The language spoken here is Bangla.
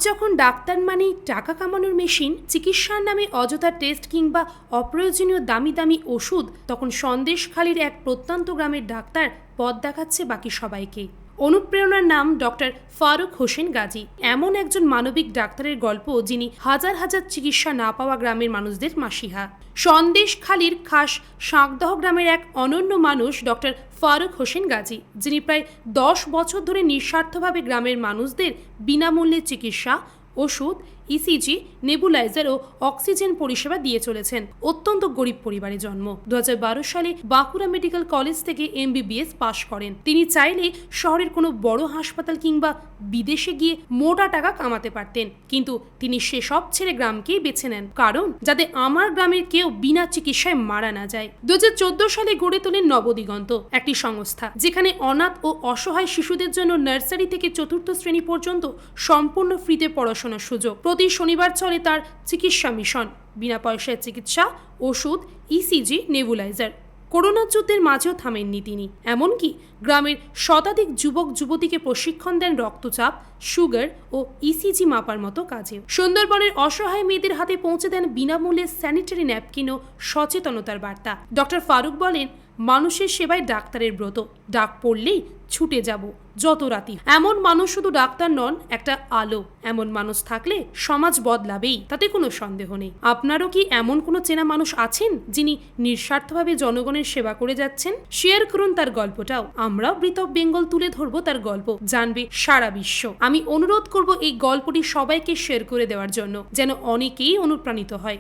যখন ডাক্তার মানেই টাকা কামানোর মেশিন, চিকিৎসার নামে অযথা টেস্ট কিংবা অপ্রয়োজনীয় দামি দামি ওষুধ, তখন সন্দেশখালির এক প্রত্যন্ত গ্রামের ডাক্তার পথ দেখাচ্ছে বাকি সবাইকে। অনুপ্রেরণার নাম ডক্টর ফারুক হোসেন গাজী। এমন একজন মানবিক ডাক্তারের গল্প যিনি হাজার হাজার চিকিৎসা না পাওয়া গ্রামের মানুষদের মাসিহা। সন্দেশখালির খাস শাঁকদহ গ্রামের এক অনন্য মানুষ ডক্টর ফারুক হোসেন গাজী, যিনি প্রায় 10 বছর ধরে নিঃস্বার্থভাবে গ্রামের মানুষদের বিনামূল্যে চিকিৎসা, ওষুধ, ইসিজি, নেবুলাইজার ও অক্সিজেন পরিষেবা দিয়ে চলেছেন। অত্যন্ত গরিব পরিবারে জন্ম। 2012 সালে বাঁকুড়া মেডিকেল কলেজ থেকে MBBS পাশ করেন। তিনি চাইলে শহরের কোনো বড় হাসপাতাল কিংবা বিদেশে গিয়ে মোটা টাকা কামাতে পারতেন, কিন্তু তিনি সেসব ছেড়ে গ্রামকেই বেছে নেন, কারণ যাতে আমার গ্রামের কেউ বিনা চিকিৎসায় মারা না যায়। 2014 সালে গড়ে তোলেন নবদিগন্ত, একটি সংস্থা যেখানে অনাথ ও অসহায় শিশুদের জন্য নার্সারি থেকে 4র্থ শ্রেণী পর্যন্ত সম্পূর্ণ ফ্রিতে পড়াশোনার সুযোগ। প্রতি শনিবার চলে তার চিকিৎসা মিশন, বিনা পয়সায় চিকিৎসা, ওষুধ, ইসিজি, নেবুলাইজার। করোনার যুদ্ধের মাঝেও থামেননি তিনি। এমনকি গ্রামের শতাধিক যুবক যুবতীকে প্রশিক্ষণ দেন রক্তচাপ, সুগার ও ইসিজি মাপার মতো কাজে। সুন্দরবনের অসহায় মেয়েদের হাতে পৌঁছে দেন বিনামূল্যে স্যানিটারি ন্যাপকিন ও সচেতনতার বার্তা। ডক্টর ফারুক বলেন, মানুষের সেবায় ডাক্তারের ব্রত, ডাক পড়লেই ছুটে যাব যত রাতি। এমন মানুষ শুধু ডাক্তার নন, একটা আলো। এমন মানুষ থাকলে সমাজ বদলাবেই, তাতে কোনো সন্দেহ নেই। আপনারও কি এমন কোনো চেনা মানুষ আছেন যিনি নিঃস্বার্থভাবে জনগণের সেবা করে যাচ্ছেন? শেয়ার করুন তার গল্পটাও। আমরাও ব্রিথ অফ বেঙ্গল তুলে ধরবো তার গল্প, জানবে সারা বিশ্ব। আমি অনুরোধ করব এই গল্পটি সবাইকে শেয়ার করে দেওয়ার জন্য, যেন অনেকেই অনুপ্রাণিত হয়।